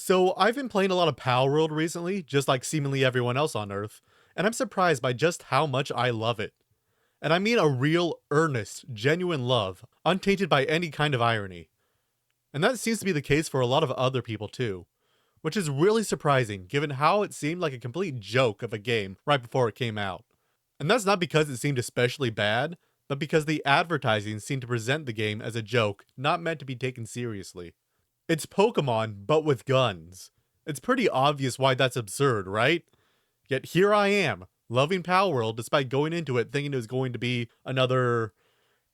So, I've been playing a lot of Palworld recently, just like seemingly everyone else on Earth, and I'm surprised by just how much I love it. And I mean a real, earnest, genuine love, untainted by any kind of irony. And that seems to be the case for a lot of other people too, which is really surprising given how it seemed like a complete joke of a game right before it came out. And that's not because it seemed especially bad, but because the advertising seemed to present the game as a joke not meant to be taken seriously. It's Pokemon, but with guns. It's pretty obvious why that's absurd, right? Yet here I am, loving Palworld despite going into it thinking it was going to be another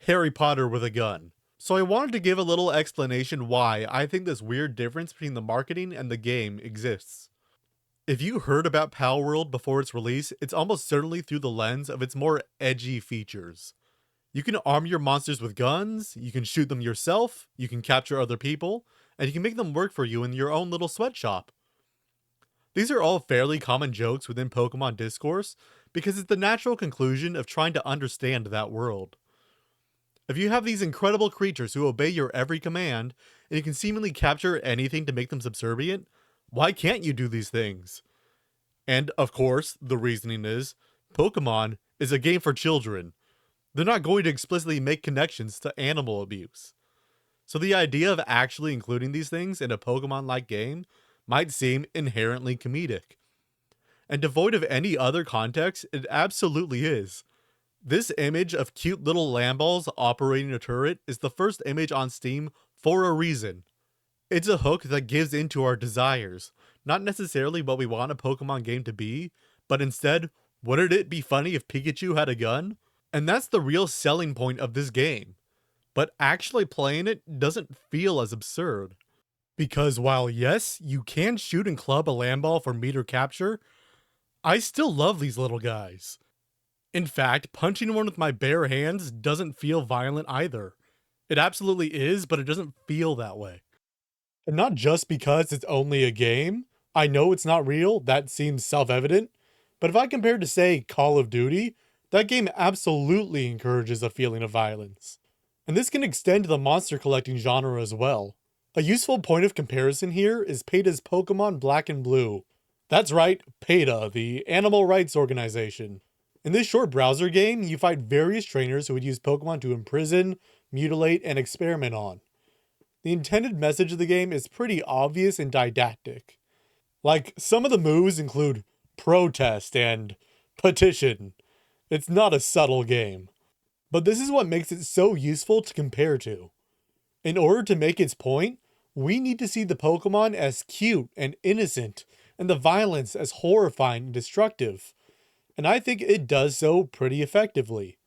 Harry Potter with a gun. So I wanted to give a little explanation why I think this weird difference between the marketing and the game exists. If you heard about Palworld before its release, it's almost certainly through the lens of its more edgy features. You can arm your monsters with guns, you can shoot them yourself, you can capture other people, and you can make them work for you in your own little sweatshop. These are all fairly common jokes within Pokemon discourse because it's the natural conclusion of trying to understand that world. If you have these incredible creatures who obey your every command, and you can seemingly capture anything to make them subservient, why can't you do these things? And, of course, the reasoning is, Pokemon is a game for children. They're not going to explicitly make connections to animal abuse. So the idea of actually including these things in a Pokemon-like game might seem inherently comedic. And devoid of any other context, it absolutely is. This image of cute little Lamballs operating a turret is the first image on Steam for a reason. It's a hook that gives into our desires, not necessarily what we want a Pokemon game to be, but instead, wouldn't it be funny if Pikachu had a gun? And that's the real selling point of this game. But actually playing it doesn't feel as absurd. Because while yes, you can shoot and club a Lamball for meter capture, I still love these little guys. In fact, punching one with my bare hands doesn't feel violent either. It absolutely is, but it doesn't feel that way. And not just because it's only a game. I know it's not real, that seems self-evident. But if I compare to, say, Call of Duty, that game absolutely encourages a feeling of violence. And this can extend to the monster collecting genre as well. A useful point of comparison here is PETA's Pokemon Black and Blue. That's right, PETA, the animal rights organization. In this short browser game, you fight various trainers who would use Pokemon to imprison, mutilate, and experiment on. The intended message of the game is pretty obvious and didactic. Like, some of the moves include protest and petition. It's not a subtle game. But this is what makes it so useful to compare to. In order to make its point, we need to see the Pokemon as cute and innocent, and the violence as horrifying and destructive. And I think it does so pretty effectively.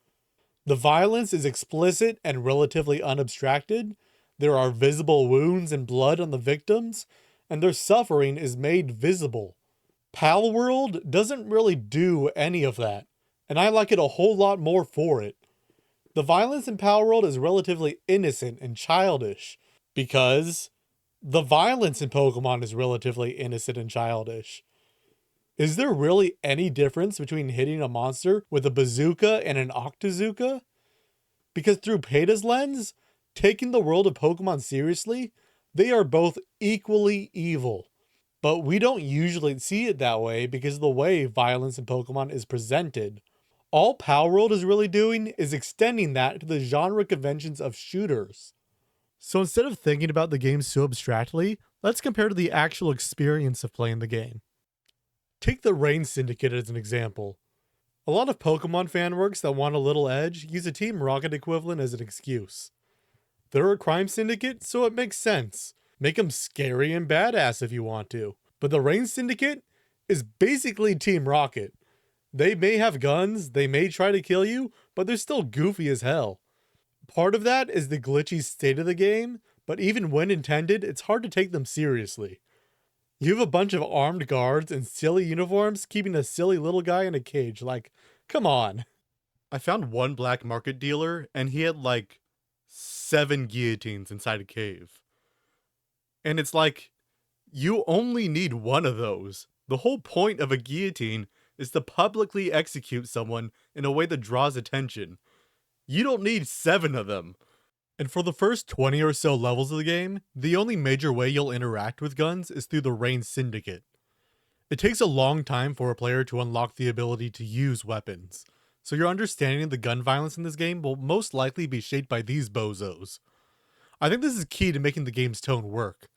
The violence is explicit and relatively unabstracted, there are visible wounds and blood on the victims, and their suffering is made visible. Palworld doesn't really do any of that, and I like it a whole lot more for it. The violence in Palworld is relatively innocent and childish, because the violence in Pokemon is relatively innocent and childish. Is there really any difference between hitting a monster with a bazooka and an Octazooka? Because through PETA's lens, taking the world of Pokemon seriously, they are both equally evil. But we don't usually see it that way because of the way violence in Pokemon is presented. All Palworld is really doing is extending that to the genre conventions of shooters. So instead of thinking about the game so abstractly, let's compare to the actual experience of playing the game. Take the Rain Syndicate as an example. A lot of Pokemon fanworks that want a little edge use a Team Rocket equivalent as an excuse. They're a crime syndicate, so it makes sense. Make them scary and badass if you want to. But the Rain Syndicate is basically Team Rocket. They may have guns, they may try to kill you, but they're still goofy as hell. Part of that is the glitchy state of the game, but even when intended, it's hard to take them seriously. You have a bunch of armed guards in silly uniforms keeping a silly little guy in a cage, like, come on. I found one black market dealer, and he had like 7 guillotines inside a cave. And it's like, you only need one of those. The whole point of a guillotine is to publicly execute someone in a way that draws attention. You don't need 7 of them. And for the first 20 or so levels of the game, the only major way you'll interact with guns is through the Rain Syndicate. It takes a long time for a player to unlock the ability to use weapons, so your understanding of the gun violence in this game will most likely be shaped by these bozos. I think this is key to making the game's tone work.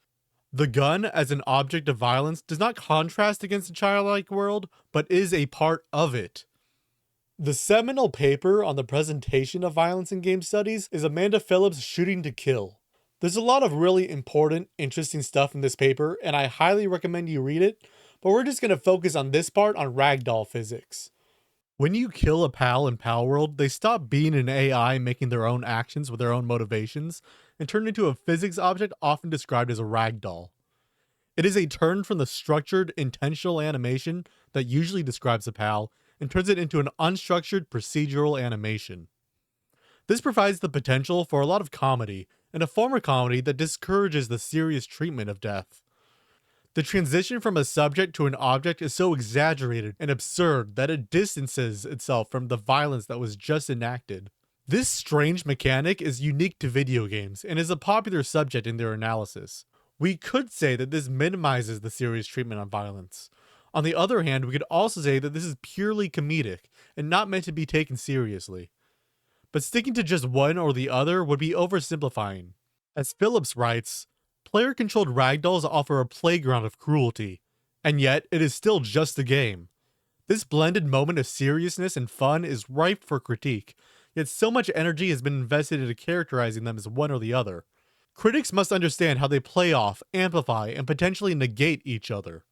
The gun as an object of violence does not contrast against a childlike world, but is a part of it. The seminal paper on the presentation of violence in game studies is Amanda Phillips' Shooting to Kill. There's a lot of really important, interesting stuff in this paper, and I highly recommend you read it, but we're just going to focus on this part on ragdoll physics. When you kill a pal in Palworld, they stop being an AI making their own actions with their own motivations, and turn into a physics object often described as a ragdoll. It is a turn from the structured, intentional animation that usually describes a pal, and turns it into an unstructured procedural animation. This provides the potential for a lot of comedy, and a form of comedy that discourages the serious treatment of death. The transition from a subject to an object is so exaggerated and absurd that it distances itself from the violence that was just enacted. This strange mechanic is unique to video games and is a popular subject in their analysis. We could say that this minimizes the serious treatment of violence. On the other hand, we could also say that this is purely comedic and not meant to be taken seriously. But sticking to just one or the other would be oversimplifying. As Phillips writes, player-controlled ragdolls offer a playground of cruelty, and yet it is still just a game. This blended moment of seriousness and fun is ripe for critique, yet so much energy has been invested into characterizing them as one or the other. Critics must understand how they play off, amplify, and potentially negate each other.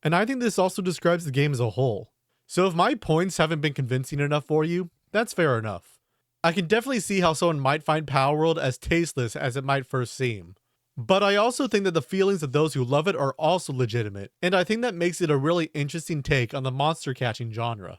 And I think this also describes the game as a whole. So if my points haven't been convincing enough for you, that's fair enough. I can definitely see how someone might find Palworld as tasteless as it might first seem. But I also think that the feelings of those who love it are also legitimate, and I think that makes it a really interesting take on the monster catching genre.